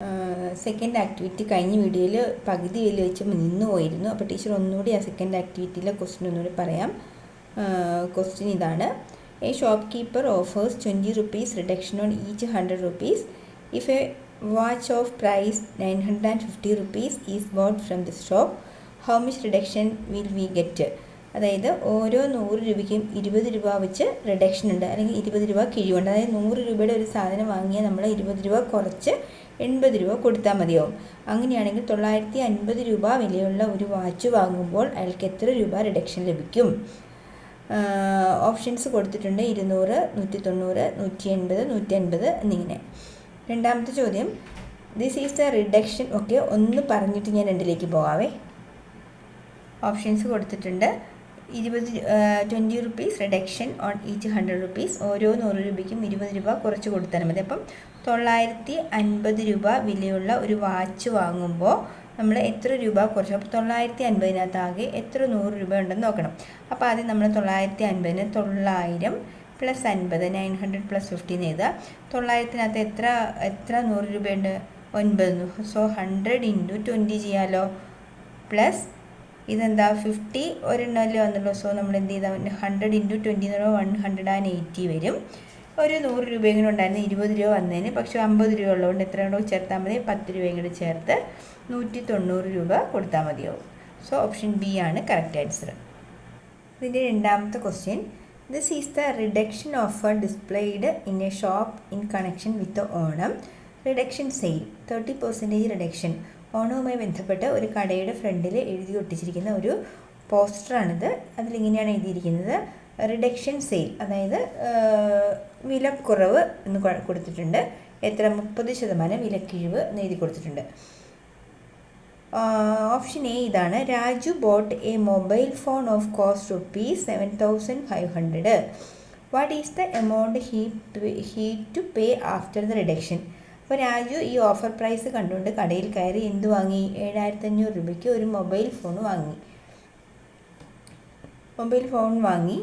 Second activity കഴിഞ്ഞ വീഡിയോയിൽ പകുതി വില വെച്ച് നിന്ന് പോയിരുന്നു. അപ്പോൾ ടീച്ചർ ഒന്നുകൂടി ആ സെക്കൻഡ് ആക്ടിവിറ്റിയിലെ ക്വസ്റ്റ്യൻ ഒന്നുകൂടി പറയാം. ക്വസ്റ്റ്യൻ ഇതാണ്: a shopkeeper offers 20 rupees reduction on each 100 rupees if a watch of price 950 rupees is bought from this shop. How much reduction will we get? അതായത് ഓരോ 100 രൂപയ്ക്കും 20 രൂപ വെച്ച് റിഡക്ഷൻ ഉണ്ട്, അല്ലെങ്കിൽ 20 രൂപ കിഴിവുണ്ട്. അതായത് 100 രൂപയുടെ ഒരു സാധനം വാങ്ങിയാൽ നമ്മൾ 20 രൂപ കുറച്ച് 80 രൂപ കൊടുത്താൽ മതിയാവും. അങ്ങനെയാണെങ്കിൽ 950 രൂപ വിലയുള്ള ഒരു വാച്ച് വാങ്ങുമ്പോൾ അയാൾക്ക് എത്ര രൂപ റിഡക്ഷൻ ലഭിക്കും? ഓപ്ഷൻസ് കൊടുത്തിട്ടുണ്ട്: 200, 190, 180, 150 എന്നിങ്ങനെ. രണ്ടാമത്തെ ചോദ്യം: this is the reduction. Okay, ഒന്ന് പറഞ്ഞിട്ട് ഞാൻ രണ്ടിലേക്ക് പോകാവേ. ഓപ്ഷൻസ് കൊടുത്തിട്ടുണ്ട്: 20 rupees reduction on each 100 rupees. ഓരോ 100 രൂപയ്ക്കും 20 രൂപ കുറച്ച് കൊടുത്താൽ മതി. അപ്പം 950 രൂപ വിലയുള്ള ഒരു വാച്ച് വാങ്ങുമ്പോൾ നമ്മൾ എത്ര രൂപ കുറച്ച്? അപ്പോൾ 950 ആകെ എത്ര 100 രൂപ ഉണ്ടെന്ന് നോക്കണം. അപ്പോൾ ആദ്യം നമ്മൾ 950 900 + 50 900 + 50 എഴുതുക. 900-നകത്ത് എത്ര 100 രൂപയുണ്ട്? 9. സോ 100 × 20 ചെയ്യാമല്ലോ. പ്ലസ് ഇതെന്താ 50 ഒരെണ്ണമല്ലേ വന്നുള്ളൂ. സോ നമ്മൾ എന്ത് ചെയ്താൽ 100 × 20 എന്ന് പറയുമ്പോൾ 180 വരും. ഒരു 100 രൂപയും കൂടെ ഉണ്ടായിരുന്നു, 20 രൂപ വന്നതിന്. പക്ഷേ 50 രൂപ ഉള്ളതുകൊണ്ട് എത്ര കൂടെ ചേർത്താൽ മതി? 10 രൂപയും കൂടെ ചേർത്ത് 190 രൂപ കൊടുത്താൽ മതിയാവും. സോ ഓപ്ഷൻ ബി ആണ് കറക്റ്റ് ആൻസർ. ഇതിൻ്റെ രണ്ടാമത്തെ question: this is the reduction offer displayed in a shop in connection with Onam. Reduction sale 30% reduction. ഓണവുമായി ബന്ധപ്പെട്ട് ഒരു കടയുടെ ഫ്രണ്ടിൽ എഴുതി ഒട്ടിച്ചിരിക്കുന്ന ഒരു പോസ്റ്ററാണിത്. അതിലിങ്ങനെയാണ് എഴുതിയിരിക്കുന്നത്: റിഡക്ഷൻ സെയിൽ, അതായത് വിലക്കുറവ് എന്ന് കൊടുത്തിട്ടുണ്ട്. എത്ര? 30% വിലക്കിഴിവ് എന്ന് എഴുതി കൊടുത്തിട്ടുണ്ട്. ഓപ്ഷൻ എ ഇതാണ്: Raju bought a mobile phone of cost ₹7,500. What is the amount he to pay after the reduction? അപ്പോൾ രാജു ഈ ഓഫർ പ്രൈസ് കണ്ടുകൊണ്ട് കടയിൽ കയറി എന്ത് വാങ്ങി? 7,500 രൂപയ്ക്ക് ഒരു മൊബൈൽ ഫോൺ വാങ്ങി.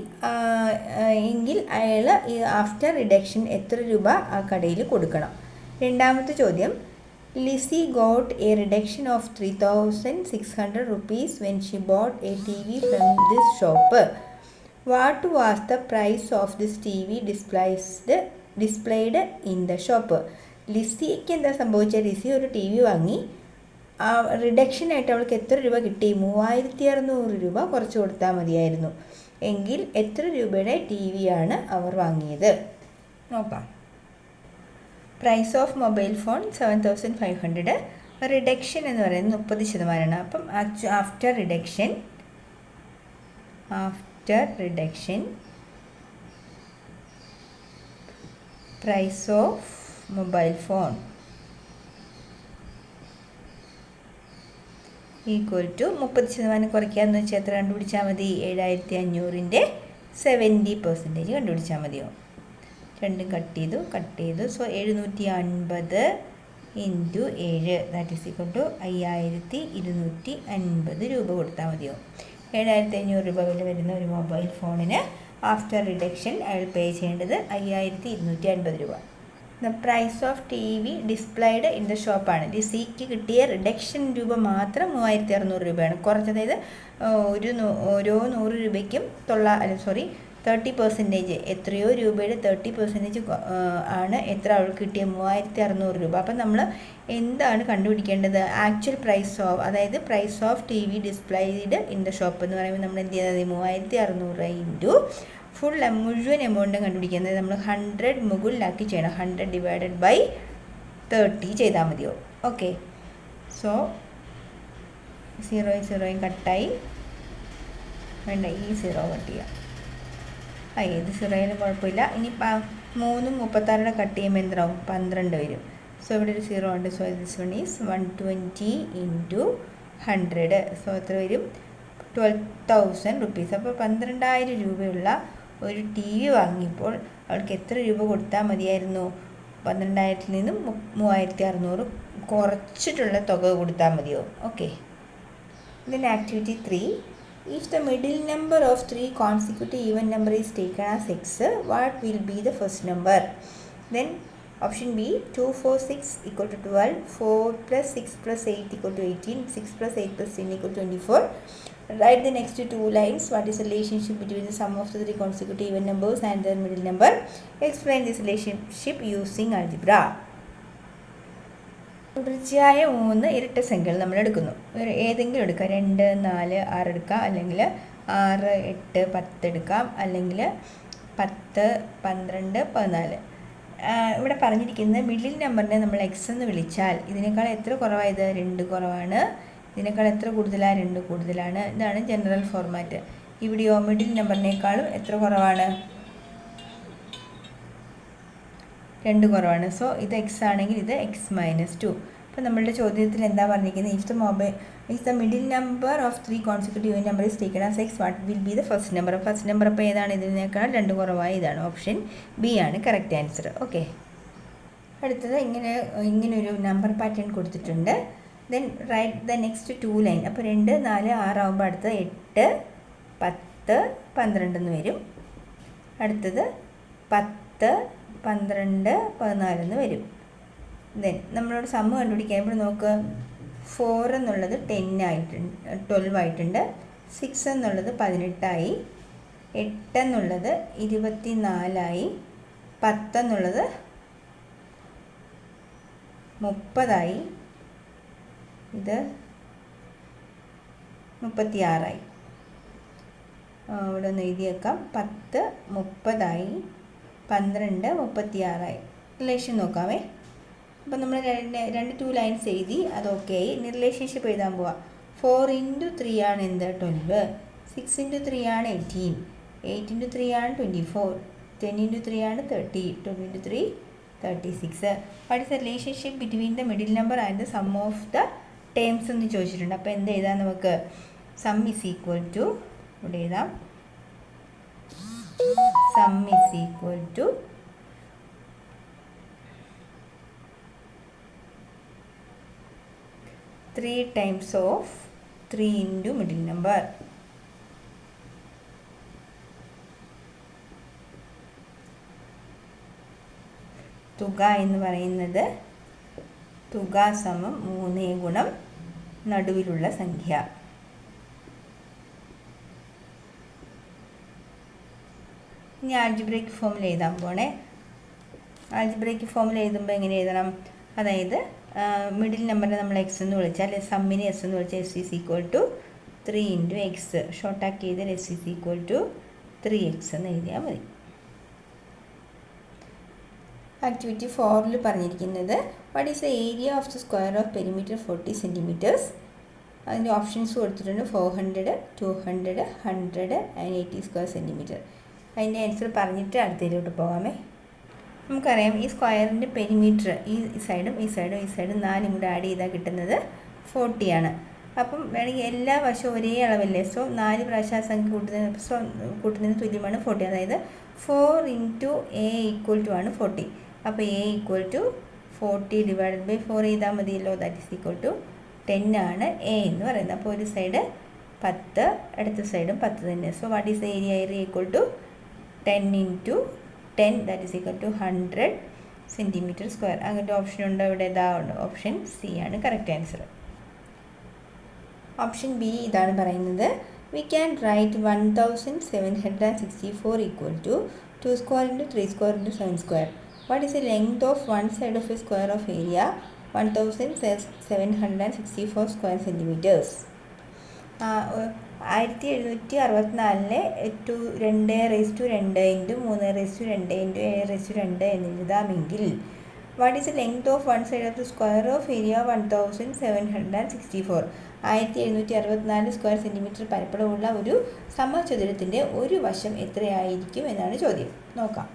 എങ്കിൽ അയാൾ ആഫ്റ്റർ റിഡക്ഷൻ എത്ര രൂപ ആ കടയിൽ കൊടുക്കണം? രണ്ടാമത്തെ ചോദ്യം: Lissy got a reduction of 3,600 rupees when she bought a TV from this shop. What was the price of this TV displayed in the shop? ലിസിക്ക് എന്താ സംഭവിച്ചാൽ ലിസി ഒരു TV വാങ്ങി. ആ റിഡക്ഷനായിട്ട് അവൾക്ക് എത്ര രൂപ കിട്ടി? 3,600 രൂപ കുറച്ച് കൊടുത്താൽ മതിയായിരുന്നു. എങ്കിൽ എത്ര രൂപയുടെ TV ആണ് അവർ വാങ്ങിയത്? നോക്കാം. Price of mobile phone 7,500. Reduction എന്ന് പറയുന്നത് 30%. അപ്പം after reduction price of mobile phone equal to 30% കുറയ്ക്കാമെന്ന് വെച്ചാൽ എത്ര കണ്ടുപിടിച്ചാൽ മതി? 7,500-ൻ്റെ 70% കണ്ടുപിടിച്ചാൽ മതിയോ? രണ്ടും കട്ട് ചെയ്തു. So 750 × 7 that is equal to 5,250 രൂപ കൊടുത്താൽ മതിയോ? 7,500 രൂപ വില വരുന്ന ഒരു മൊബൈൽ ഫോണിന് ആഫ്റ്റർ റിഡക്ഷൻ അയാൾ പേ ചെയ്യേണ്ടത് 5,250 രൂപ. The price of TV displayed in the ഷോപ്പാണ്. ലിസിക്ക് കിട്ടിയ റിഡക്ഷൻ രൂപ മാത്രം 3,600 രൂപയാണ്. കുറച്ചത് ഓരോ 100 രൂപയ്ക്കും 30% എത്രയോ രൂപയുടെ 30% ആണ് എത്ര അവൾക്ക് കിട്ടിയ? 3,600 രൂപ. അപ്പം നമ്മൾ എന്താണ് കണ്ടുപിടിക്കേണ്ടത്? ആക്ച്വൽ പ്രൈസ് ഓഫ്, അതായത് price of TV displayed in the shop എന്ന് പറയുമ്പോൾ നമ്മൾ എന്ത് ചെയ്യുന്നത്? 3,600 ഇൻറ്റു മുഴുവൻ എമൗണ്ടും കണ്ടുപിടിക്കുന്നത് നമ്മൾ 100 മുകളിലാക്കി ചെയ്യണം. 100 / 30 ചെയ്താൽ മതിയോ? ഓക്കെ. സോ 0 കട്ടായി. വേണ്ട, ഈ 0 കട്ട് ചെയ്യാം. ഏത് 0 കുഴപ്പമില്ല. ഇനി 3 36 കട്ട് ചെയ്യുമ്പോൾ എന്താവും? 12 വരും. സോ ഇവിടെ ഒരു 0 ഉണ്ട്. So this one is 120 × 100. So എത്ര വരും? 12,000 rupees. അപ്പോൾ 12,000 രൂപയുള്ള ഒരു TV വാങ്ങിയപ്പോൾ അവൾക്ക് എത്ര രൂപ കൊടുത്താൽ മതിയായിരുന്നു? 12,000-ൽ നിന്നും 3,600 കുറച്ചിട്ടുള്ള തുക കൊടുത്താൽ മതിയോ? Okay. Then activity 3: if the middle number of 3 consecutive even number is taken as x, what will be the first number? Then option B 2, 4, 6 equal to 12, 4 plus 6 plus 8 equal to 18, 6 plus 8 plus 10 equal to 24. Write the next two lines. What is the relationship between the sum of the three consecutive even numbers and their middle number? Explain this relationship using algebra. തുടർച്ചയായ 3 ഇരട്ട സംഖ്യകൾ നമ്മൾ എടുക്കുന്നു. ഏതെങ്കിലും എടുക്കാം, 2, 4, 6 എടുക്കാം, അല്ലെങ്കിൽ 6, 8, 10 എടുക്കാം, അല്ലെങ്കിൽ 10, 12, 14. ഇവിടെ പറഞ്ഞിരിക്കുന്നത് മിഡിൽ നമ്പറിനെ നമ്മൾ എക്സ് എന്ന് വിളിച്ചാൽ ഇതിനേക്കാൾ എത്ര കുറവായത്? 2 കുറവാണ്. ഇതിനേക്കാൾ എത്ര കൂടുതലാണ്? 2 കൂടുതലാണ്. ഇതാണ് ജനറൽ ഫോർമാറ്റ്. ഇവിടെയോ മിഡിൽ നമ്പറിനേക്കാളും എത്ര കുറവാണ്? 2 കുറവാണ്. സോ ഇത് എക്സ് ആണെങ്കിൽ ഇത് x-2. അപ്പോൾ നമ്മളുടെ ചോദ്യത്തിൽ എന്താ പറഞ്ഞിരിക്കുന്നത്? If the middle number of 3 consecutive number is taken as X, what will be the first number? First number അപ്പോൾ ഏതാണ്? ഇതിനേക്കാൾ 2 കുറവായി. ഇതാണ് ഓപ്ഷൻ ബി ആണ് കറക്റ്റ് ആൻസർ. ഓക്കെ, അടുത്തത് ഇങ്ങനൊരു നമ്പർ പാറ്റേൺ കൊടുത്തിട്ടുണ്ട്. Then write the next 2 line. അപ്പോൾ 2, 4, 6 ആകുമ്പോൾ അടുത്തത് 8, 10, 12 എന്ന് വരും. അടുത്തത് 10, 12, 14 എന്ന് വരും. ദെൻ നമ്മളോട് സമ്മ് കണ്ടുപിടിക്കാൻ ഇപ്പോൾ നോക്ക്. 4 എന്നുള്ളത് 10 ആയിട്ടുണ്ട്, 12 ആയിട്ടുണ്ട്. 6 എന്നുള്ളത് 18 ആയി. 8 എന്നുള്ളത് 24 ആയി. 10 എന്നുള്ളത് 30 ആയി. ഇത് 36 ആയി. ഇവിടെ ഒന്ന് എഴുതി വെക്കാം. 10, 30 ആയി. 12, 36 ആയി. റിലേഷൻ നോക്കാമേ. അപ്പോൾ നമ്മൾ 2 ലൈൻസ് എഴുതി, അത് ഓക്കെ ആയി. ഇനി റിലേഷൻഷിപ്പ് എഴുതാൻ പോവാം. 4 × 3 ആണ് എന്ത്? 12. 6 × 3 ആണ് 18. 8 × 3 ആണ് 24. 10 × 3 ആണ് 30. 12 × 3 36. What is the relationship between the middle number and the sum of the terms എന്ന് ചോദിച്ചിട്ടുണ്ട്. അപ്പോൾ എന്ത് എഴുതാം നമുക്ക്? സം ഈസ് ഈക്വൽ ടു, ഇവിടെ എഴുതാം, sum is equal to three times of 3 into middle number. തുക എന്ന് പറയുന്നത് തുക സമം 3 ഗുണം നടുവിലുള്ള സംഖ്യ. ഇനി ആൾജിബ്രയ്ക്ക് ഫോമിൽ എഴുതാൻ പോണേ. ആൾജിബ്രയ്ക്ക് ഫോമിൽ എഴുതുമ്പോൾ എങ്ങനെ എഴുതണം? അതായത് മിഡിൽ നമ്പറിനെ നമ്മൾ എക്സ് എന്ന് വിളിച്ചാൽ സമ്മിനെ എസ് എന്ന് വിളിച്ചാൽ S is equal to 3 × x. ഷോർട്ടാക്കി ചെയ്താൽ S is equal to 3x എന്ന് എഴുതിയാൽ മതി. ആക്ടിവിറ്റി 4 പറഞ്ഞിരിക്കുന്നത് what is the area of the square of perimeter 40 centimetres. അതിൻ്റെ ഓപ്ഷൻസ് കൊടുത്തിട്ടുണ്ട്. 400, 200, 100 ആൻഡ് 80 സ്ക്വയർ സെൻറ്റിമീറ്റർ. അതിൻ്റെ ആൻസർ പറഞ്ഞിട്ട് അടുത്തതിലോട്ട് പോകാമേ. നമുക്കറിയാം ഈ സ്ക്വയറിൻ്റെ പെരിമീറ്റർ ഈ സൈഡും ഈ സൈഡും ഈ സൈഡും 4 കൂടെ ആഡ് ചെയ്താൽ കിട്ടുന്നത് 40 ആണ്. അപ്പം വേണമെങ്കിൽ എല്ലാ വശവും ഒരേ അളവല്ലേ. സോ 4 പ്രാവശ്യം ആ സംഖ്യ കൂട്ടുന്നതിന് തുല്യമാണ് 40. അതായത് 4 × a = ആണ് 40. അപ്പോൾ a = 40 / 4 ചെയ്താൽ മതിയല്ലോ. ദാറ്റ് ഈസ് ഈക്വൽ ടു 10 ആണ് a എന്ന് പറയുന്നത്. അപ്പോൾ ഒരു സൈഡ് 10, അടുത്ത സൈഡും 10 തന്നെ. So what is the area? = 10 × 10 that is equal to 100 centimetre square. അങ്ങനത്തെ ഓപ്ഷൻ ഉണ്ട് ഇവിടെ. ഇതാ ഉണ്ട്. ഓപ്ഷൻ സി ആണ് കറക്റ്റ് ആൻസർ. ഓപ്ഷൻ ബി ഇതാണ് പറയുന്നത്. We can write 1764 = 2² × 3² × 7². What is the length of one side of a square of area 1764 square centimetres. 1764 2√2 × 3√2 × a² എന്ന് എഴുതാമെങ്കിൽ what is the length of one side of the square of area 1764. 1764 square centimetre പരപ്പളവുള്ള ഒരു സമചതുരത്തിൻ്റെ ഒരു വശം എത്രയായിരിക്കും എന്നാണ് ചോദ്യം. നോക്കാം.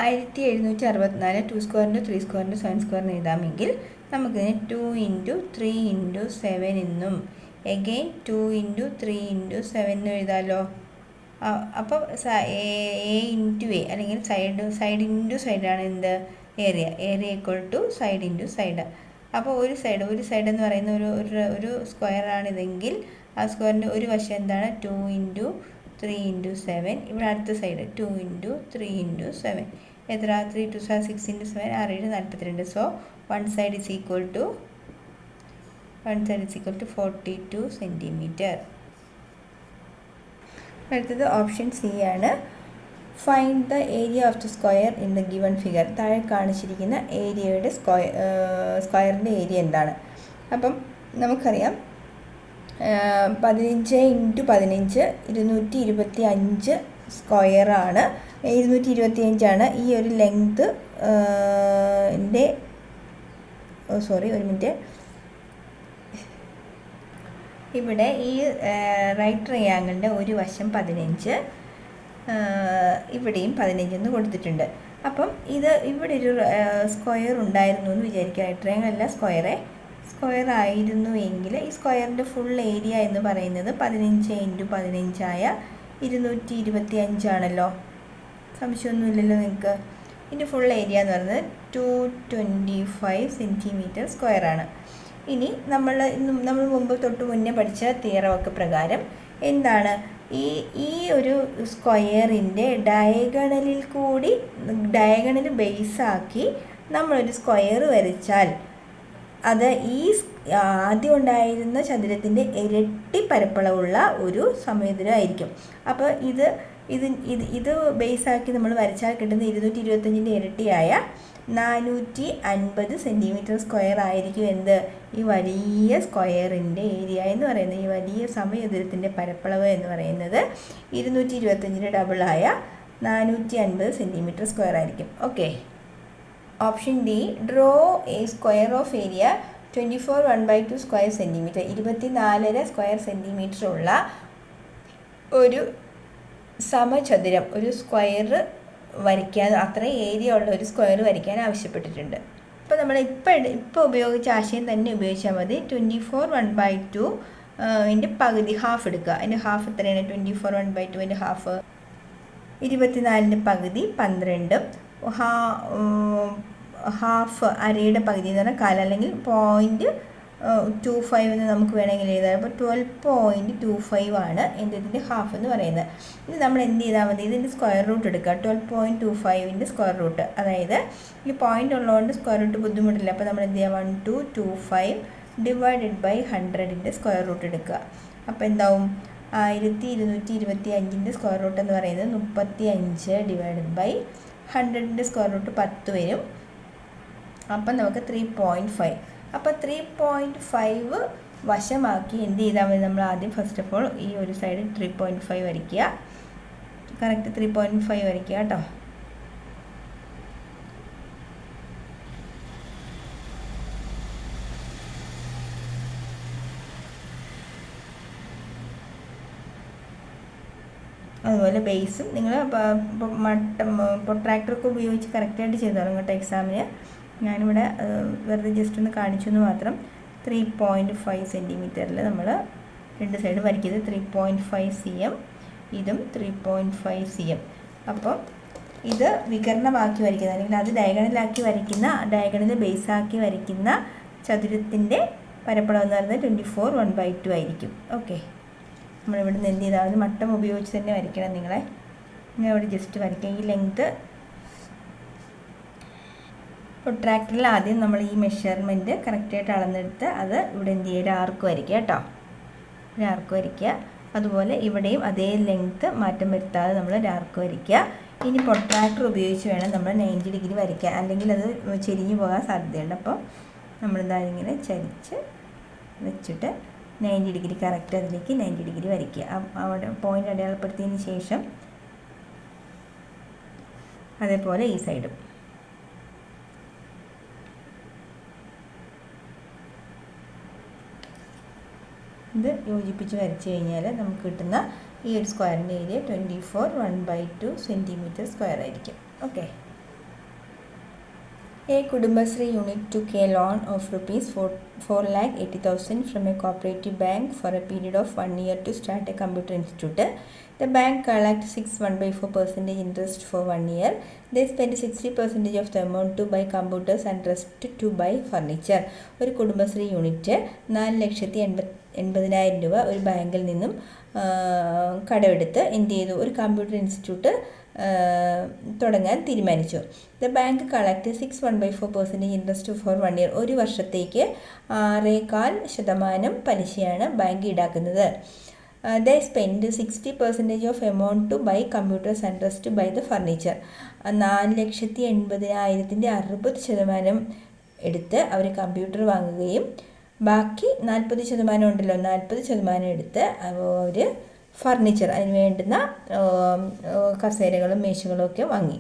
1764 2² × 3² × 7² എന്ന് എഴുതാമെങ്കിൽ നമുക്കിതിനെ 2 × 3 × 7 എന്നും എഗെയിൻ 2 × 3 × 7 എന്ന് എഴുതാമല്ലോ. അപ്പോൾ a × a അല്ലെങ്കിൽ സൈഡ് ഇൻറ്റു സൈഡാണ് എന്ത്? Area = side into side. അപ്പോൾ ഒരു സൈഡ് എന്ന് പറയുന്ന ഒരു സ്ക്വയറാണിതെങ്കിൽ ആ സ്ക്വയറിൻ്റെ ഒരു വശം എന്താണ്? 2 × 3 × 7. ഇവിടെ അടുത്ത സൈഡ് 2 × 3 × 7. എത്ര 3 2 6 × 7 6 42. So one side is equal to 42 centimetre. അടുത്തത് ഓപ്ഷൻ സി ആണ്. Find the area of the square in the given figure. താഴെ കാണിച്ചിരിക്കുന്ന ഏരിയയുടെ സ്ക്വയറിൻ്റെ ഏരിയ എന്താണ്? അപ്പം നമുക്കറിയാം 15 × 15 225 സ്ക്വയറാണ്. 225 ഈ ഒരു ലെങ്ത് ഒരു മിനിറ്റ്. ഇവിടെ ഈ റൈറ്റ് ട്രയാങ്കിളിൻ്റെ ഒരു വശം 15, ഇവിടെയും 15 എന്ന് കൊടുത്തിട്ടുണ്ട്. അപ്പം ഇവിടെ ഒരു സ്ക്വയർ ഉണ്ടായിരുന്നു എന്ന് വിചാരിക്കുക. റൈറ്റ് ട്രയാങ്കിൾ അല്ല, സ്ക്വയർ ആയിരുന്നു എങ്കിൽ ഈ സ്ക്വയറിൻ്റെ ഫുൾ ഏരിയ എന്ന് പറയുന്നത് 15 × 15 225 ആണല്ലോ. സംശയമൊന്നുമില്ലല്ലോ നിങ്ങൾക്ക്. ഇതിൻ്റെ ഫുൾ ഏരിയ എന്ന് പറയുന്നത് 225 സെൻറ്റിമീറ്റർ സ്ക്വയറാണ്. ഇനി നമ്മൾ മുമ്പ് തൊട്ട് മുന്നേ പഠിച്ച തിയറമൊക്കെ പ്രകാരം എന്താണ് ഈ ഒരു സ്ക്വയറിൻ്റെ ഡയഗണൽ ബേസാക്കി നമ്മളൊരു സ്ക്വയർ വരച്ചാൽ അത് ഈ ആദ്യം ഉണ്ടായിരുന്ന ചതുരത്തിൻ്റെ ഇരട്ടി പരപ്പളവുള്ള ഒരു സമചതുരമായിരിക്കും. അപ്പോൾ ഇത് ബേസാക്കി നമ്മൾ വരച്ചാൽ കിട്ടുന്ന 225 ഇരട്ടിയായ 450 സെൻറ്റിമീറ്റർ സ്ക്വയർ ആയിരിക്കും ഈ വലിയ സ്ക്വയറിൻ്റെ ഏരിയ എന്ന് പറയുന്നത്. ഈ വലിയ സമചതുരത്തിൻ്റെ പരപ്പളവ് എന്ന് പറയുന്നത് 225 ഡബിളായ 450 സെൻറ്റിമീറ്റർ സ്ക്വയർ ആയിരിക്കും. Okay. Option D, draw A square of area 24 1/2 square centimetre. 24.5 square centimetre ഉള്ള ഒരു സമചതുരം, ഒരു സ്ക്വയർ വരയ്ക്കാൻ, അത്രയും ഏരിയ ഉള്ള ഒരു സ്ക്വയർ വരയ്ക്കാൻ ആവശ്യപ്പെട്ടിട്ടുണ്ട്. അപ്പോൾ നമ്മൾ ഇപ്പോൾ ഉപയോഗിച്ച ആശയം തന്നെ ഉപയോഗിച്ചാൽ മതി. 24 1/2 ൻ്റെ പകുതി, ഹാഫ് എടുക്കുക. അതിൻ്റെ ഹാഫ് എത്രയാണ്? 24 1/2 ഹാഫ് 24ൻ്റെ പകുതി 12. ഹാഫ് അരയുടെ പകുതി എന്ന് പറഞ്ഞാൽ കാല, അല്ലെങ്കിൽ 0.25 എന്ന് നമുക്ക് വേണമെങ്കിൽ എഴുതാം. അപ്പോൾ 12.25 ആണ് ഇതിൻ്റെ ഹാഫ് എന്ന് പറയുന്നത്. ഇത് നമ്മൾ എന്ത് ചെയ്താൽ മതി? ഇതിൻ്റെ സ്ക്വയർ റൂട്ട് എടുക്കുക. 12.25ൻ്റെ സ്ക്വയർ റൂട്ട്, അതായത് ഈ പോയിൻ്റ് ഉള്ളതുകൊണ്ട് സ്ക്വയർ റൂട്ട് ബുദ്ധിമുട്ടില്ല. അപ്പോൾ നമ്മൾ എന്ത് ചെയ്യുക? 1225 ഡിവൈഡഡ് ബൈ 100ൻ്റെ സ്ക്വയർ റൂട്ട് എടുക്കുക. അപ്പോൾ എന്താവും? 1225ൻ്റെ സ്ക്വയർ റൂട്ട് എന്ന് പറയുന്നത് 35 ഡിവൈഡഡ് ബൈ 100ൻ്റെ സ്ക്വയർ റൂട്ട് 10 വരും. അപ്പം നമുക്ക് 3.5. അപ്പോൾ 3.5 വശമാക്കി എന്ത് ചെയ്താൽ മതി? നമ്മൾ ആദ്യം ഫസ്റ്റ് ഓഫ് ഓൾ ഈ ഒരു സൈഡ് 3.5 വരയ്ക്കുക. കറക്റ്റ് 3.5 വരയ്ക്കുക കേട്ടോ. അതുപോലെ ബേസും നിങ്ങൾ പ്രൊട്രാക്ടറൊക്കെ ഉപയോഗിച്ച് കറക്റ്റായിട്ട് ചെയ്തോളും കേട്ടോ എക്സാമിന്. ഞാനിവിടെ വെറുതെ ജസ്റ്റ് ഒന്ന് കാണിച്ചു എന്ന് മാത്രം. 3.5 സെൻറ്റിമീറ്ററിൽ നമ്മൾ രണ്ട് സൈഡ് വരയ്ക്കുന്നത് 3.5 cm, ഇതും 3.5 cm. അപ്പോൾ ഇത് വികരണമാക്കി വരയ്ക്കുന്ന, അല്ലെങ്കിൽ അത് ഡയഗണലാക്കി വരയ്ക്കുന്ന, ഡയഗണൽ ബേസാക്കി വരയ്ക്കുന്ന ചതുരത്തിൻ്റെ പരപ്പളവ് എന്ന് പറയുന്നത് 24 1/2 ആയിരിക്കും. ഓക്കെ. നമ്മളിവിടെ നിന്ന് എന്ത് ചെയ്താൽ മട്ടം ഉപയോഗിച്ച് തന്നെ വരയ്ക്കണം. നിങ്ങൾ ഇവിടെ ജസ്റ്റ് വരയ്ക്കുക. ഈ ലെങ്ത്ത് പ്രൊട്രാക്ടറിൽ ആദ്യം നമ്മൾ ഈ മെഷർമെൻറ്റ് കറക്റ്റായിട്ട് അളന്നെടുത്ത് അത് ഇവിടെ എന്ത് ചെയ്യുക? ഒരു ആർക്ക് വരയ്ക്കുക കേട്ടോ. ഒരു ആർക്ക് വരയ്ക്കുക. അതുപോലെ ഇവിടെയും അതേ ലെങ്ത്ത് മാറ്റം വരുത്താതെ നമ്മൾ ഒരു ആർക്ക് വരയ്ക്കുക. ഇനി പ്രൊട്രാക്ടർ ഉപയോഗിച്ച് വേണം നമ്മൾ 90 ഡിഗ്രി വരയ്ക്കുക, അല്ലെങ്കിൽ അത് ചെരിഞ്ഞു പോകാൻ സാധ്യതയുണ്ട്. അപ്പോൾ നമ്മളിതാ ഇങ്ങനെ ചരിച്ച് വെച്ചിട്ട് 90 ഡിഗ്രി കറക്റ്റ് അതിലേക്ക് 90 ഡിഗ്രി വരയ്ക്കുക. അവിടെ പോയിൻ്റ് അടയാളപ്പെടുത്തിയതിന് ശേഷം അതേപോലെ ഈ സൈഡും. ഇത് യോജിപ്പിച്ച് വരച്ച് കഴിഞ്ഞാൽ നമുക്ക് കിട്ടുന്ന ഈ ഒരു സ്ക്വയറിൻ്റെ ഏരിയ 24 1/2 സെൻറ്റിമീറ്റർ സ്ക്വയർ ആയിരിക്കും. Okay. A Kudumbashree unit took a loan of rupees 4,80,000 from a cooperative bank for a period of 1 year to start a computer institute. The bank collected 6.14% interest for 1 year. They spent 60% of the amount to buy computers and rest to buy furniture. ഒരു Kudumbashree unit 4,80,000 രൂപ ഒരു ബാങ്കിൽ നിന്നും കടമെടുത്ത് എന്ത് ചെയ്തു? ഒരു computer institute തുടങ്ങാൻ തീരുമാനിച്ചു. The bank collect 6.14% interest four 1 year. ഒരു വർഷത്തേക്ക് 6.25% പലിശയാണ് ബാങ്ക് ഈടാക്കുന്നത്. They spend 60% of amount to buy computers and rest to buy the furniture. 4,80,000-ൻ്റെ 60% എടുത്ത് അവർ കമ്പ്യൂട്ടർ വാങ്ങുകയും ബാക്കി 40% ഉണ്ടല്ലോ, 40% എടുത്ത് അവർ ഫർണിച്ചർ, അതിന് വേണ്ടുന്ന കസേരകളും മേശകളും ഒക്കെ വാങ്ങി.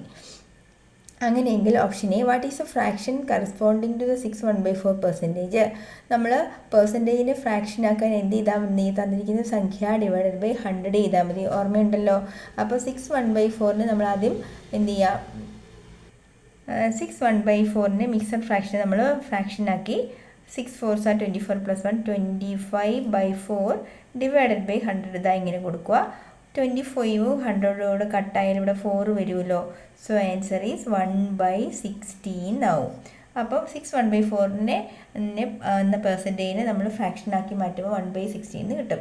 അങ്ങനെയെങ്കിൽ option A, what is a fraction corresponding to the 6.14%? നമ്മൾ പെർസെൻറ്റേജിനെ ഫ്രാക്ഷനാക്കാൻ എന്ത് ചെയ്താൽ മതി? തന്നിരിക്കുന്ന സംഖ്യ ഡിവൈഡഡ് ബൈ 100 ചെയ്താൽ മതി. ഓർമ്മയുണ്ടല്ലോ. അപ്പോൾ 6/1/4 നമ്മൾ ആദ്യം എന്ത് ചെയ്യുക? 6/1/4 മിക്സഡ് ഫ്രാക്ഷൻ നമ്മൾ ഫ്രാക്ഷനാക്കി 6 4s are 24 plus 1 25/4 divided by 100 ഇതാ ഇങ്ങനെ കൊടുക്കുക. 25 100 കട്ടായാലും ഇവിടെ 4 വരുമല്ലോ. സോ ആൻസർ ഈസ് 1/16 ആവും. അപ്പോൾ 6/1/4 എന്ന പെർസെൻറ്റേജിനെ നമ്മൾ ഫ്രാക്ഷനാക്കി മാറ്റുമ്പോൾ 1/16 കിട്ടും.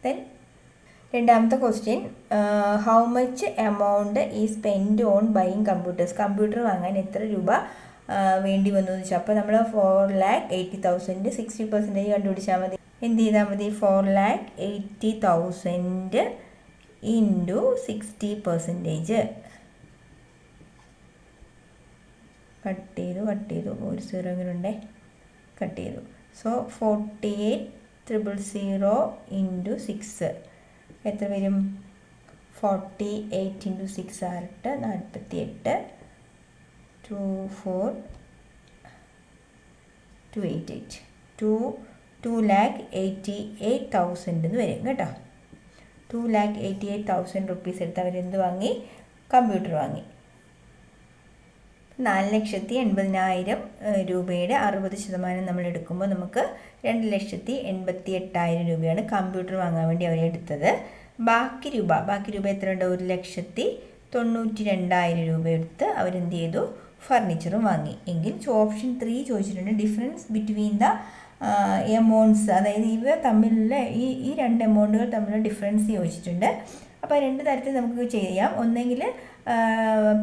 ദെൻ രണ്ടാമത്തെ ക്വസ്റ്റ്യൻ, ഹൗ മച്ച് എമൗണ്ട് ഈ spend on buying computers? Computer വാങ്ങാൻ എത്ര രൂപ വേണ്ടി വന്നു എന്ന് വെച്ചാൽ, അപ്പോൾ നമ്മൾ 4,80,000 60% കണ്ടുപിടിച്ചാൽ മതി. എന്ത് ചെയ്താൽ മതി? 4,80,000 ഇൻറ്റു 60%. കട്ട് ചെയ്തു ഒരു 0 ഇങ്ങനെ ഉണ്ടേ, കട്ട് ചെയ്തു. സോ 48,000 ഇൻറ്റു 6 എത്ര വരും? 48 ഇൻറ്റു 6 ആയിട്ട് 48 2,4,288 2,88,000 എന്ന് വരും കേട്ടോ. 2,88,000 റുപ്പീസ് എടുത്ത് അവരെന്ത് വാങ്ങി? കമ്പ്യൂട്ടർ വാങ്ങി. 4,80,000 രൂപയുടെ 60% നമ്മൾ എടുക്കുമ്പോൾ നമുക്ക് 2,88,000 രൂപയാണ് കമ്പ്യൂട്ടർ വാങ്ങാൻ വേണ്ടി അവരെടുത്തത്. ബാക്കി രൂപ എത്ര ഉണ്ട്? 1,92,000 രൂപ എടുത്ത് അവരെന്ത് ചെയ്തു? ഫർണിച്ചറും വാങ്ങി. എങ്കിൽ ഓപ്ഷൻ 3 ചോദിച്ചിട്ടുണ്ട്, ഡിഫറൻസ് ബിറ്റ്വീൻ ദ എമൗണ്ട്സ്, അതായത് ഇവ തമ്മിലുള്ള ഈ രണ്ട് എമൗണ്ടുകൾ തമ്മിലുള്ള ഡിഫറൻസ് ചോദിച്ചിട്ടുണ്ട്. അപ്പോൾ 2 തരത്തിൽ നമുക്ക് ചെയ്യാം. ഒന്നെങ്കിൽ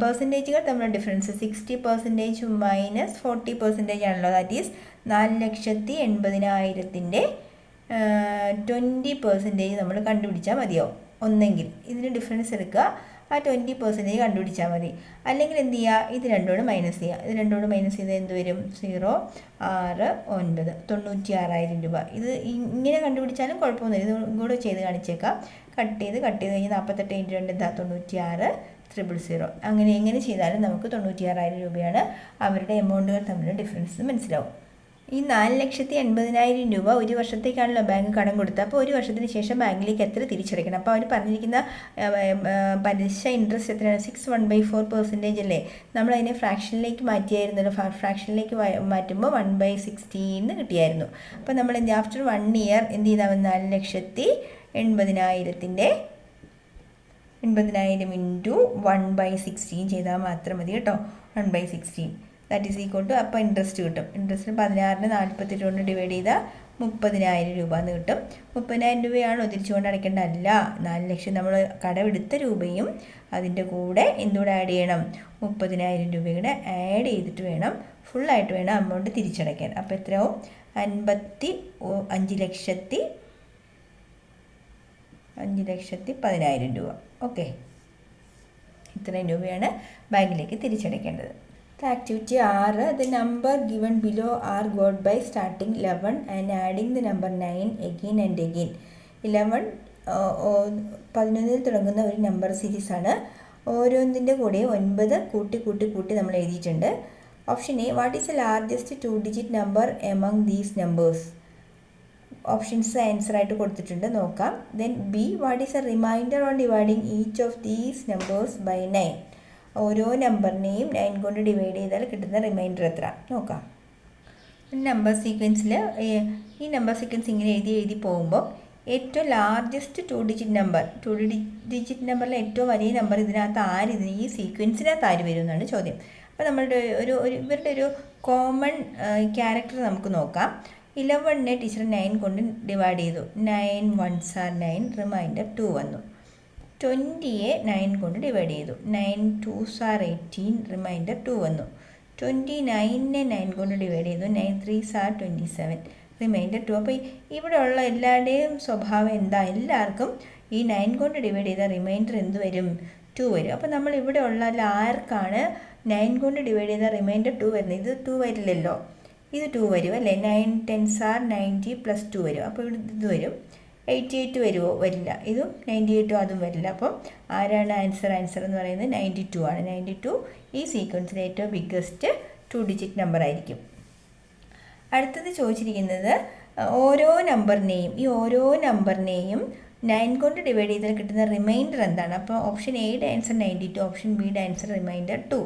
പെർസെൻറ്റേജുകൾ തമ്മിലുള്ള ഡിഫറൻസ് 60% മൈനസ് 40% ആണല്ലോ. ദാറ്റ് ഈസ് 4,80,000-ൻ്റെ 20% നമ്മൾ കണ്ടുപിടിച്ചാൽ മതിയാവും. ഒന്നെങ്കിൽ ഇതിന് ഡിഫറൻസ് എടുക്കുക, ആ 20% കണ്ടുപിടിച്ചാൽ മതി. അല്ലെങ്കിൽ എന്ത് ചെയ്യുക? ഇത് രണ്ടോട് മൈനസ് ചെയ്യുക. ഇത് രണ്ടോട് മൈനസ് ചെയ്താൽ എന്ത് വരും? 0 6 9 96,000 രൂപ. ഇത് ഇങ്ങനെ കണ്ടുപിടിച്ചാലും കുഴപ്പമൊന്നുമില്ല. ഇത് കൂടെ ചെയ്ത് കാണിച്ചേക്കാം. കട്ട് ചെയ്ത് കഴിഞ്ഞ് 48 × 2 എന്താ? 96,000. അങ്ങനെ എങ്ങനെ ചെയ്താലും നമുക്ക് 96,000 രൂപയാണ് അവരുടെ എമൗണ്ടുകൾ തമ്മിലുള്ള ഡിഫറൻസ് മനസ്സിലാവും. ഈ 4,80,000 രൂപ ഒരു വർഷത്തേക്കാണല്ലോ ബാങ്ക് കടം കൊടുത്തത്. അപ്പോൾ ഒരു വർഷത്തിന് ശേഷം ബാങ്കിലേക്ക് എത്ര തിരിച്ചടയ്ക്കണം? അപ്പോൾ അവർ പറഞ്ഞിരിക്കുന്ന പലിശ ഇൻട്രസ്റ്റ് എത്രയാണ്? 6/1/4% അല്ലേ? നമ്മളതിനെ ഫ്രാക്ഷനിലേക്ക് മാറ്റിയായിരുന്നല്ലോ. ഫ്രാക്ഷനിലേക്ക് മാറ്റുമ്പോൾ 1/16 കിട്ടിയായിരുന്നു. അപ്പോൾ നമ്മൾ ആഫ്റ്റർ 1 year എന്ത് ചെയ്താൽ 4,80,000 ഇൻറ്റു 1/16 ചെയ്താൽ മാത്രം മതി കേട്ടോ. 1/16 ദാറ്റ് ഈസ് ഈക്വൽ ടു, അപ്പോൾ ഇൻട്രസ്റ്റ് കിട്ടും. ഇൻട്രസ്റ്റ് 16 48 കൊണ്ട് ഡിവൈഡ് ചെയ്താൽ 30,000 രൂപ എന്ന് കിട്ടും. 30,000 രൂപയാണോ തിരിച്ചുകൊണ്ട് അടയ്ക്കേണ്ട? അല്ല. 4 ലക്ഷം നമ്മൾ കടമെടുത്ത രൂപയും അതിൻ്റെ കൂടെ എന്തുകൂടെ ആഡ് ചെയ്യണം? 30,000 രൂപയുടെ ആഡ് ചെയ്തിട്ട് വേണം, ഫുള്ളായിട്ട് വേണം അമൗണ്ട് തിരിച്ചടയ്ക്കാൻ. അപ്പോൾ എത്രയാവും? 5,10,000 രൂപ. ഓക്കെ, ഇത്രയും രൂപയാണ് ബാങ്കിലേക്ക് തിരിച്ചടയ്ക്കേണ്ടത്. Activity 6, the number given below are got by starting 11 and adding the number 9 again and again. 11 തുടങ്ങുന്ന ഒരു നമ്പർ സീരീസാണ്. ഓരോന്നിൻ്റെ കൂടെ 9 കൂട്ടി നമ്മൾ എഴുതിയിട്ടുണ്ട്. Option A, what is the largest 2-digit number among these numbers? Options ആൻസറായിട്ട് കൊടുത്തിട്ടുണ്ട്, നോക്കാം. Then B, what is a remainder on dividing each of these numbers by 9? ഓരോ നമ്പറിനെയും 9 കൊണ്ട് ഡിവൈഡ് ചെയ്താൽ കിട്ടുന്ന റിമൈൻഡർ എത്ര? നോക്കാം. നമ്പർ സീക്വൻസിൽ ഈ നമ്പർ സീക്വൻസ് ഇങ്ങനെ എഴുതി പോകുമ്പോൾ ഏറ്റവും ലാർജസ്റ്റ് 2-digit നമ്പർ, 2-digit നമ്പറിലെ ഏറ്റവും വലിയ നമ്പർ ഇതിനകത്ത് ഈ സീക്വൻസിനകത്ത് ആര് വരും എന്നാണ് ചോദ്യം. അപ്പോൾ നമ്മളുടെ ഇവരുടെ ഒരു കോമൺ ക്യാരക്ടർ നമുക്ക് നോക്കാം. 11നെ ടീച്ചർ 9 കൊണ്ട് ഡിവൈഡ് ചെയ്തു. 9 1s are 9, റിമൈൻഡർ 2 വന്നു. 20യെ 9 കൊണ്ട് ഡിവൈഡ് ചെയ്തു. 9 2s are 18, റിമൈൻഡർ 2 വന്നു. 29നെ 9 കൊണ്ട് ഡിവൈഡ് ചെയ്തു. 9 3s are 27, റിമൈൻഡർ 2. അപ്പോൾ ഇവിടെ ഉള്ള എല്ലാവരുടെയും സ്വഭാവം എന്താ? എല്ലാവർക്കും ഈ 9 കൊണ്ട് ഡിവൈഡ് ചെയ്ത റിമൈൻഡർ എന്ത് വരും? 2 വരും. അപ്പോൾ നമ്മൾ ഇവിടെ ഉള്ള ആർക്കാണ് 9 കൊണ്ട് ഡിവൈഡ് ചെയ്ത റിമൈൻഡർ 2 വരുന്നത്? ഇത് 2 വരില്ലല്ലോ, ഇത് 2 വരും അല്ലേ? 9 10s are 90 + 2 വരും. അപ്പോൾ ഇവിടെ ഇത് വരും. 88 വരുമോ? വരില്ല. ഇതും 98 അതും വരില്ല. അപ്പം ആരാണ് ആൻസർ എന്ന് പറയുന്നത് 92 ആണ്. 92 ഈ സീക്വൻസിലെ ഏറ്റവും ബിഗ്ഗസ്റ്റ് 2 ഡിജിറ്റ് നമ്പർ ആയിരിക്കും. അടുത്തത് ചോദിച്ചിരിക്കുന്നത് ഓരോ നമ്പറിനെയും 9 കൊണ്ട് ഡിവൈഡ് ചെയ്താൽ കിട്ടുന്ന റിമൈൻഡർ എന്താണ്? അപ്പോൾ ഓപ്ഷൻ എയുടെ ആൻസർ 92, ഓപ്ഷൻ ബിയുടെ ആൻസർ റിമൈൻഡർ 2.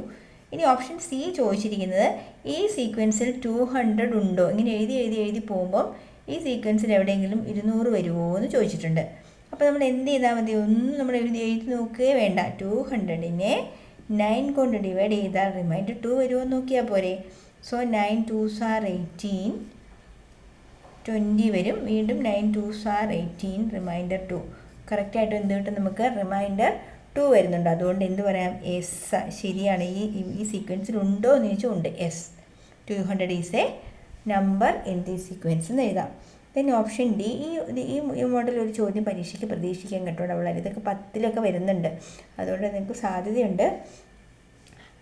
ഇനി ഓപ്ഷൻ സി ചോദിച്ചിരിക്കുന്നത് ഈ സീക്വൻസിൽ 200 ഉണ്ടോ? ഇങ്ങനെ എഴുതി പോകുമ്പോൾ ഈ സീക്വൻസിൽ എവിടെയെങ്കിലും 200 വരുമോ എന്ന് ചോദിച്ചിട്ടുണ്ട്. അപ്പോൾ നമ്മൾ എന്ത് ചെയ്താൽ മതി? ഒന്നും നമ്മൾ എഴുതി നോക്കുകയേ വേണ്ട. 200നെ 9 കൊണ്ട് ഡിവൈഡ് ചെയ്താൽ റിമൈൻഡർ 2 വരുമോ എന്ന് നോക്കിയാൽ പോരെ. സോ 9 2s are 18, 20 വരും. വീണ്ടും 9 2s are 18, റിമൈൻഡർ 2. കറക്റ്റായിട്ട് എന്ത് കിട്ടും? നമുക്ക് റിമൈൻഡർ 2 വരുന്നുണ്ട്. അതുകൊണ്ട് എന്ത് പറയാം? എസ് ശരിയാണ്. ഈ സീക്വൻസിൽ ഉണ്ടോ എന്ന് ചോദിച്ചാൽ ഉണ്ട്. S, 200 is A number in the sequence എന്ന് എഴുതാം. പിന്നെ ഓപ്ഷൻ ഡി, ഈ മോഡൽ ഒരു ചോദ്യം പരീക്ഷയ്ക്ക് പ്രതീക്ഷിക്കാൻ കേട്ടോ. വളരെ ഇതൊക്കെ 10ലൊക്കെ വരുന്നുണ്ട്, അതുകൊണ്ട് നിങ്ങൾക്ക് സാധ്യതയുണ്ട്.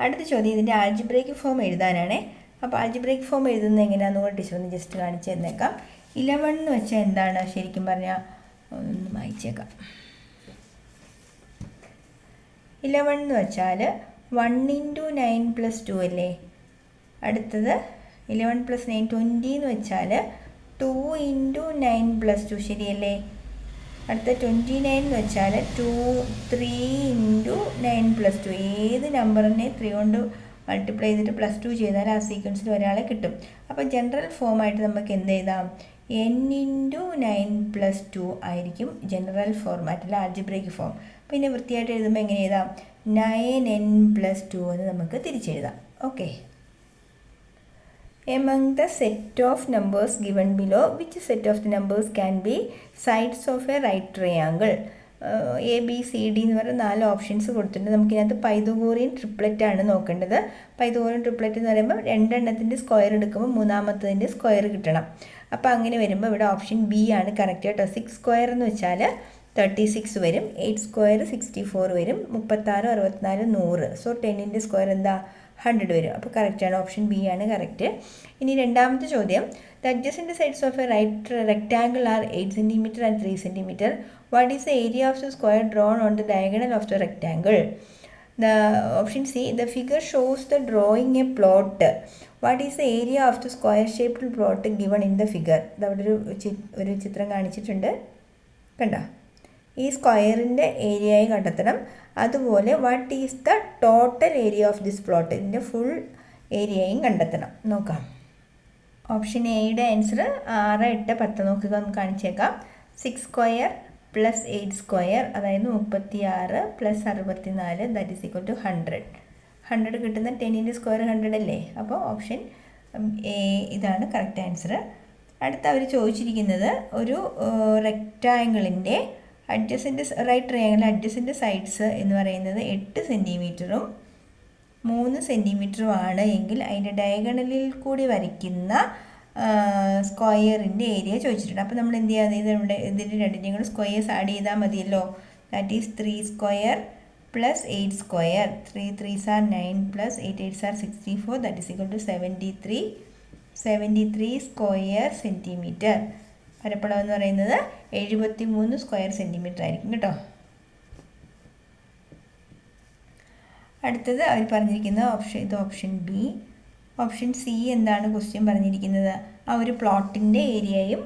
അടുത്ത ചോദ്യം ഇതിൻ്റെ ആൽജിബ്രൈക്ക് ഫോം എഴുതാനാണ്. അപ്പോൾ ആൽജിബ്രൈക്ക് ഫോം എഴുതുന്നത് എങ്ങനെയാണെന്ന് കൂടെ ടീച്ചർ ഒന്ന് ജസ്റ്റ് കാണിച്ചു തന്നേക്കാം. 11 എന്ന് വെച്ചാൽ എന്താണ്? ശരിക്കും പറഞ്ഞാൽ ഒന്ന് വായിച്ചേക്കാം. 11 എന്ന് വെച്ചാൽ 1 × 9 + 2 അല്ലേ? അടുത്തത് 11 + 9 20 എന്ന് വെച്ചാൽ 2 × 9 + 2 ശരിയല്ലേ? അടുത്ത 29 എന്ന് വെച്ചാൽ 3 × 9 + 2. ഏത് നമ്പറിനെ 3 കൊണ്ട് മൾട്ടിപ്ലൈ ചെയ്തിട്ട് +2 ചെയ്താൽ ആ സീക്വൻസിൽ ഒരാളെ കിട്ടും. അപ്പോൾ ജനറൽ ഫോമായിട്ട് നമുക്ക് എന്ത് എഴുതാം? n × 9 + 2 ആയിരിക്കും ജനറൽ ഫോർമാറ്റിൽ ആൽജിബ്രൈക്ക് ഫോം. പിന്നെ വൃത്തിയായിട്ട് എഴുതുമ്പോൾ എങ്ങനെ എഴുതാം? 9n + 2 എന്ന് നമുക്ക് തിരിച്ചെഴുതാം. Okay. Among the set of numbers given below, which set of the numbers can be sides of a right triangle? A B C D എന്ന് പറഞ്ഞ 4 ഓപ്ഷൻസ് കൊടുത്തിട്ടുണ്ട്. നമുക്കിതിനകത്ത് പൈതഗോറിയൻ ട്രിപ്ലറ്റ് ആണ് നോക്കേണ്ടത്. പൈതഗോറിയൻ ട്രിപ്ലറ്റ് എന്ന് പറയുമ്പോൾ 2 എണ്ണത്തിൻ്റെ സ്ക്വയർ എടുക്കുമ്പോൾ 3-മത്തതിൻ്റെ സ്ക്വയർ കിട്ടണം. അപ്പോൾ അങ്ങനെ വരുമ്പോൾ ഇവിടെ ഓപ്ഷൻ ബി ആണ് കറക്റ്റ് കേട്ടോ. 6 സ്ക്വയർ എന്ന് വെച്ചാൽ 36 വരും. 8 സ്ക്വയർ 64 വരും. 36 64 100. സോ 10ൻ്റെ സ്ക്വയർ എന്താ? 100 വരും. അപ്പോൾ കറക്റ്റാണ്, ഓപ്ഷൻ ബി ആണ് കറക്റ്റ്. ഇനി രണ്ടാമത്തെ ചോദ്യം, the adjacent sides of a right rectangle are 8 cm and 3 cm. What is the area of the square drawn on the diagonal of the rectangle? The option C, the figure shows the drawing a plot. What is the area of the square shaped plot given in the figure? ഇതവിടെ ഒരു ചിത്രം കാണിച്ചിട്ടുണ്ട്, കണ്ടോ? ഈ സ്ക്വയറിൻ്റെ ഏരിയയായി കണ്ടെത്തണം. അതുപോലെ what is the total area of this plot? ഇതിൻ്റെ ഫുൾ ഏരിയയും കണ്ടെത്തണം. നോക്കാം. ഓപ്ഷൻ എയുടെ ആൻസർ 6, 8, 10 നോക്കുക, ഒന്ന് കാണിച്ചേക്കാം. 6 സ്ക്വയർ + 8 സ്ക്വയർ, അതായത് 36 + 64, ദാറ്റ് ഈസ് ഈക്വൽ ടു 100. 100 കിട്ടുന്ന 10ൻ്റെ സ്ക്വയർ 100 അല്ലേ? അപ്പോൾ ഓപ്ഷൻ എ ഇതാണ് കറക്റ്റ് ആൻസർ. അടുത്ത അവർ ചോദിച്ചിരിക്കുന്നത് ഒരു റെക്റ്റാങ്കിളിൻ്റെ adjacent right triangle adjacent sides എന്ന് പറയുന്നത് 8 സെൻറ്റിമീറ്ററും 3 സെൻറ്റിമീറ്ററും ആണ് എങ്കിൽ അതിൻ്റെ ഡയഗണലിൽ കൂടി വരയ്ക്കുന്ന സ്ക്വയറിൻ്റെ ഏരിയ ചോദിച്ചിട്ടുണ്ട്. അപ്പോൾ നമ്മൾ എന്ത് ചെയ്യാതെ ഇതിൻ്റെ രണ്ടിൻ്റെയും കൂടെ സ്ക്വയേഴ്സ് ആഡ് ചെയ്താൽ മതിയല്ലോ. That is 3 square + 8 square. 3 3s are 9 + 8 8s are 64, that is equal to 73 square centimetre. പരപ്പളവ് എന്ന് പറയുന്നത് 73 സ്ക്വയർ സെൻറ്റിമീറ്റർ ആയിരിക്കും കേട്ടോ. അടുത്തത് അവർ പറഞ്ഞിരിക്കുന്ന ഓപ്ഷൻ ബി. ഓപ്ഷൻ സി എന്താണ് ക്വസ്റ്റ്യൻ പറഞ്ഞിരിക്കുന്നത്? ആ ഒരു പ്ലോട്ടിൻ്റെ ഏരിയയും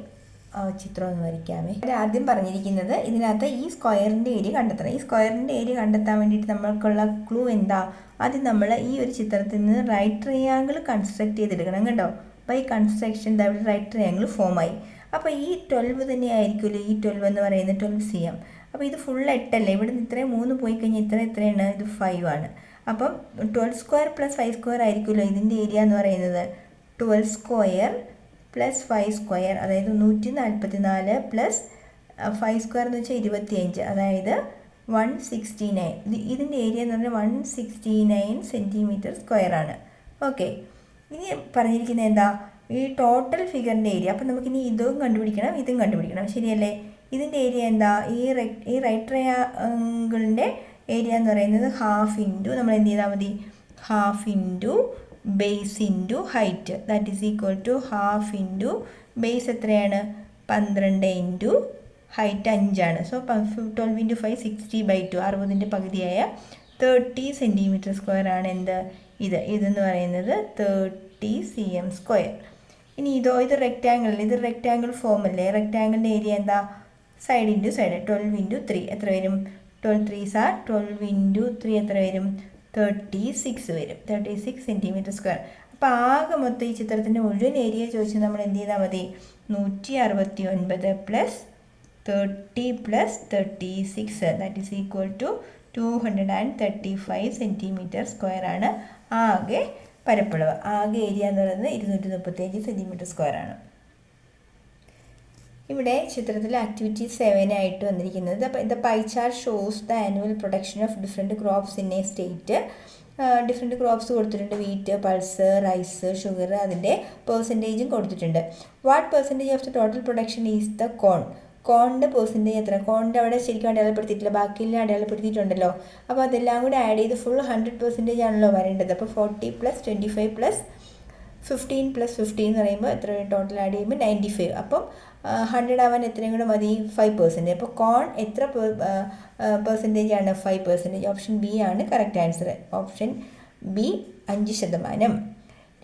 ചിത്രം ഒന്ന് വരയ്ക്കാമേ. ആദ്യം പറഞ്ഞിരിക്കുന്നത് ഇതിനകത്ത് ഈ സ്ക്വയറിൻ്റെ ഏരിയ കണ്ടെത്തണം. ഈ സ്ക്വയറിൻ്റെ ഏരിയ കണ്ടെത്താൻ വേണ്ടിയിട്ട് നമ്മൾക്കുള്ള ക്ലൂ എന്താ? ആദ്യം നമ്മൾ ഈ ഒരു ചിത്രത്തിൽ നിന്ന് റൈറ്റ് ട്രയാങ്കിൾ കൺസ്ട്രക്ട് ചെയ്തെടുക്കണം കേട്ടോ. അപ്പോൾ ഈ കൺസ്ട്രക്ഷൻ അവിടെ റൈറ്റ് ട്രയാങ്കിൾ ഫോമായി. അപ്പോൾ ഈ 12 തന്നെ ആയിരിക്കുമല്ലോ ഈ 12 എന്ന് പറയുന്നത് 12 cm. അപ്പോൾ ഇത് ഫുൾ 8 അല്ലേ? ഇവിടെ നിന്ന് ഇത്രയും 3 പോയി കഴിഞ്ഞാൽ എത്രയാണ്? ഇത് 5 ആണ്. അപ്പം 12 സ്ക്വയർ + 5 സ്ക്വയർ ആയിരിക്കുമല്ലോ ഇതിൻ്റെ ഏരിയ എന്ന് പറയുന്നത്. 12 സ്ക്വയർ + 5 സ്ക്വയർ, അതായത് 144 + 5 സ്ക്വയർ എന്ന് വെച്ചാൽ 25, അതായത് 169. ഇതിൻ്റെ ഏരിയ എന്ന് പറഞ്ഞാൽ 169 സെൻറ്റിമീറ്റർ സ്ക്വയർ ആണ്. ഓക്കെ, ഇനി പറഞ്ഞിരിക്കുന്നത് എന്താ, ഈ ടോട്ടൽ ഫിഗറിൻ്റെ ഏരിയ. അപ്പം നമുക്കിനി ഇതും കണ്ടുപിടിക്കണം, ഇതും കണ്ടുപിടിക്കണം, ശരിയല്ലേ? ഇതിൻ്റെ ഏരിയ എന്താ, ഈ റൈറ്റ് ട്രയാങ്കിളിൻ്റെ ഏരിയ എന്ന് പറയുന്നത് ഹാഫ് ഇൻറ്റു, നമ്മൾ എന്ത് ചെയ്താൽ മതി, half into base into height, that is equal to half into base എത്രയാണ്, 12 ഇൻറ്റു ഹൈറ്റ് 5 ആണ്. സോ 12 ഇൻറ്റു 5 60/2, 60ൻ്റെ പകുതിയായ 30 സെൻറ്റിമീറ്റർ സ്ക്വയർ ആണ് എന്ത്, ഇതെന്ന് പറയുന്നത് 30 cm സ്ക്വയർ. ഇനി ഇത് റെക്റ്റാങ്കിൾ ഫോം അല്ലേ, റെക്റ്റാങ്കിളിൻ്റെ ഏരിയ എന്താ, സൈഡ് ഇൻറ്റു സൈഡ്, 12 ഇൻറ്റു 3 എത്ര വരും, 12 3s are 12 ഇൻറ്റു 3 എത്ര വരും, 36 വരും, 36 സെൻറ്റിമീറ്റർ സ്ക്വയർ. അപ്പോൾ ആകെ മൊത്തം ഈ ചിത്രത്തിൻ്റെ മുഴുവൻ ഏരിയ ചോദിച്ച് നമ്മൾ എന്ത് ചെയ്താൽ മതി, 169 + 30 + 36, that is equal to 235 centimetre square ആണ് ആകെ പരപ്പളവ്. ആകെ ഏരിയ എന്ന് പറയുന്നത് 235 സെൻറ്റിമീറ്റർ സ്ക്വയർ ആണ്. ഇവിടെ ചിത്രത്തിൽ ആക്ടിവിറ്റി 7 ആയിട്ട് വന്നിരിക്കുന്നത്, the pie chart shows the annual production of different crops in a state. Different crops കൊടുത്തിട്ടുണ്ട്, വീറ്റ്, പൾസ്, റൈസ്, ഷുഗർ, അതിൻ്റെ പെർസെൻറ്റേജും കൊടുത്തിട്ടുണ്ട്. What percentage of the total production is the corn. കോണിൻ്റെ പെർസെൻറ്റേജ് എത്ര, കോണിൻ്റെ അവിടെ ശരിക്കും അടയാളപ്പെടുത്തിയിട്ടില്ല, ബാക്കിയെല്ലാം അടയാളപ്പെടുത്തിയിട്ടുണ്ടല്ലോ. അപ്പോൾ അതെല്ലാം കൂടെ ആഡ് ചെയ്ത് ഫുൾ 100% ആണല്ലോ വരേണ്ടത്. അപ്പോൾ 40 + 25 + 15 + 15 എന്ന് പറയുമ്പോൾ എത്ര ടോട്ടൽ ആഡ് ചെയ്യുമ്പോൾ 95. അപ്പം 100 ആവാൻ എത്രയും കൂടെ മതി, 5%. അപ്പോൾ കോൺ എത്ര പെർസെൻറ്റേജ് ആണ്, 5%. ഓപ്ഷൻ ബി ആണ് കറക്റ്റ് ആൻസർ. Option B 5%.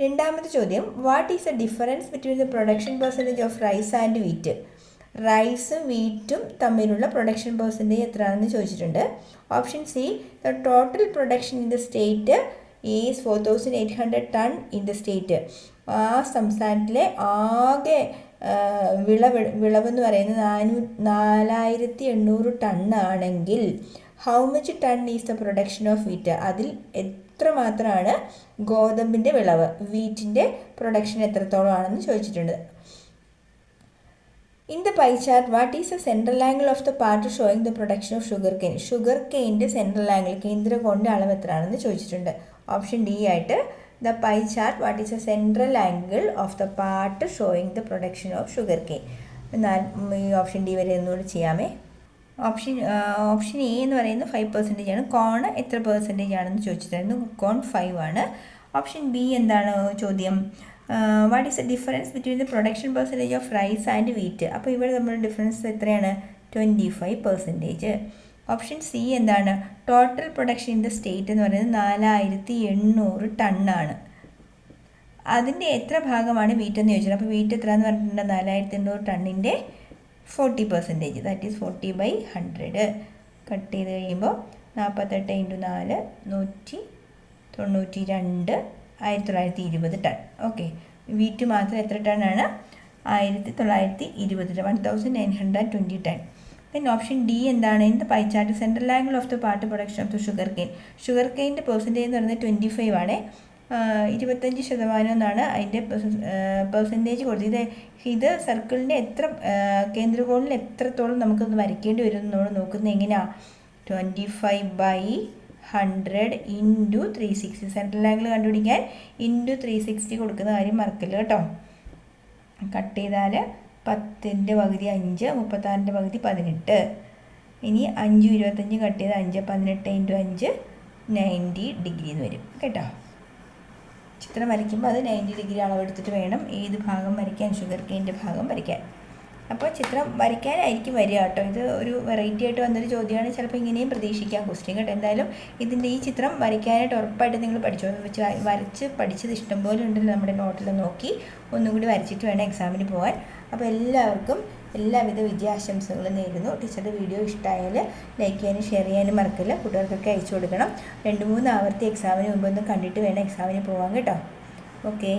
രണ്ടാമത്തെ ചോദ്യം, what is the difference between the production percentage of rice and wheat. റൈസും വീറ്റും തമ്മിലുള്ള പ്രൊഡക്ഷൻ പെർസെൻറ്റേജ് എത്രയാണെന്ന് ചോദിച്ചിട്ടുണ്ട്. Option C, the total production in the state is 4800 ton in the state. ആ സംസ്ഥാനത്തിലെ ആകെ വിളവെന്ന് പറയുന്നത് 4800 ടണ്ണാണെങ്കിൽ how much ton is the production of wheat. അതിൽ എത്രമാത്രമാണ് ഗോതമ്പിൻ്റെ വിളവ്, വീറ്റിൻ്റെ പ്രൊഡക്ഷൻ എത്രത്തോളം ആണെന്ന് ചോദിച്ചിട്ടുണ്ട്. In the pie chart, what is the central angle of the part showing the production of sugarcane? ഷുഗർകെയിൻ്റെ സെൻട്രൽ ആംഗിൾ, കേന്ദ്രകോണിൻ്റെ അളവ് എത്രയാണെന്ന് ചോദിച്ചിട്ടുണ്ട്. ഓപ്ഷൻ ഡി ആയിട്ട് the pie chart, what is the central angle of the part showing the production of sugarcane. എന്നാൽ ഈ option D വരെ ഒന്നുകൂടി ചെയ്യാമേ. ഓപ്ഷൻ എ എന്ന് പറയുന്നത് 5% ആണ്. കോൺ എത്ര പെർസെൻറ്റേജ് ആണെന്ന് ചോദിച്ചിട്ടുണ്ടായിരുന്നു, കോൺ 5 ആണ്. ഓപ്ഷൻ ബി എന്താണ് ചോദ്യം, what is the difference between the production percentage of rice and wheat. അപ്പോൾ ഇവിടെ നമ്മുടെ ഡിഫറൻസ് എത്രയാണ്, 25%. ഓപ്ഷൻ സി എന്താണ്, total production in the state എന്ന് പറയുന്നത് 4800 ടണ്ണാണ്. അതിൻ്റെ എത്ര ഭാഗമാണ് വീറ്റ് എന്ന് ചോദിച്ചത്. അപ്പോൾ വീറ്റ് എത്ര എന്ന് പറഞ്ഞിട്ടുണ്ട്, 4800 ടണ്ണിൻ്റെ 40%, ദാറ്റ് ഈസ് 40/100. കട്ട് ചെയ്ത് കഴിയുമ്പോൾ 48 × 4 192, 1920 ടൺ. ഓക്കെ, വീറ്റ് മാത്രം എത്ര ടണ്ണാണ്, 1920 ton, 1920 ton. Then option D എന്താണ്, in the pie chart central angle of the part production of the sugar കെയിൻ്റെ പെർസെൻറ്റേജ് എന്ന് പറയുന്നത് 25 ആണ്. 25% എന്നാണ് അതിൻ്റെ പെർസെൻറ്റേജ് കൊടുത്തത്. ഇത് സർക്കിളിൻ്റെ എത്ര കേന്ദ്രകോണിൽ എത്രത്തോളം നമുക്കൊന്ന് വരയ്ക്കേണ്ടി വരും നമ്മൾ നോക്കുന്നത് എങ്ങനെയാണ്, 25/100 ഇൻറ്റു 360. സെൻട്രൽ ആംഗിൾ കണ്ടുപിടിക്കാൻ ഇൻറ്റു 360 കൊടുക്കുന്ന കാര്യം മറക്കില്ല കേട്ടോ. കട്ട് ചെയ്താൽ 10ൻ്റെ പകുതി 5, 36ൻ്റെ പകുതി 18. ഇനി 5 25 കട്ട് ചെയ്ത് 5, 18 × 5 90 ഡിഗ്രി എന്ന് വരും കേട്ടോ. ചിത്രം വരയ്ക്കുമ്പോൾ അത് 90 ഡിഗ്രി അളവെടുത്തിട്ട് വേണം ഏത് ഭാഗം വരയ്ക്കാൻ, ഷുഗർ കെയിൻ്റെ ഭാഗം വരയ്ക്കാൻ. അപ്പോൾ ചിത്രം വരയ്ക്കാനായിരിക്കും വരിക കേട്ടോ. ഇത് ഒരു വെറൈറ്റി ആയിട്ട് വന്നൊരു ചോദ്യമാണ്, ചിലപ്പോൾ ഇങ്ങനെയും പ്രതീക്ഷിക്കാം ക്വസ്റ്റ്യൻ കേട്ടോ. എന്തായാലും ഇതിൻ്റെ ഈ ചിത്രം വരയ്ക്കാനായിട്ട് ഉറപ്പായിട്ട് നിങ്ങൾ പഠിച്ചോ. വരച്ച് പഠിച്ചത് ഇഷ്ടംപോലെ ഉണ്ടല്ലോ നമ്മുടെ നോട്ടിൽ, നോക്കി ഒന്നും കൂടി വരച്ചിട്ട് വേണം എക്സാമിന് പോകാൻ. അപ്പോൾ എല്ലാവർക്കും എല്ലാവിധ വിജയാശംസകളും നേരുന്നു. ടീച്ചറുടെ വീഡിയോ ഇഷ്ടമായാൽ ലൈക്ക് ചെയ്യാനും ഷെയർ ചെയ്യാനും മറക്കില്ല. കൂട്ടുകാർക്കൊക്കെ അയച്ചു കൊടുക്കണം. 2-3 ആവർത്തി എക്സാമിന് മുമ്പൊന്നും കണ്ടിട്ട് വേണം എക്സാമിന് പോകാൻ കേട്ടോ. ഓക്കെ.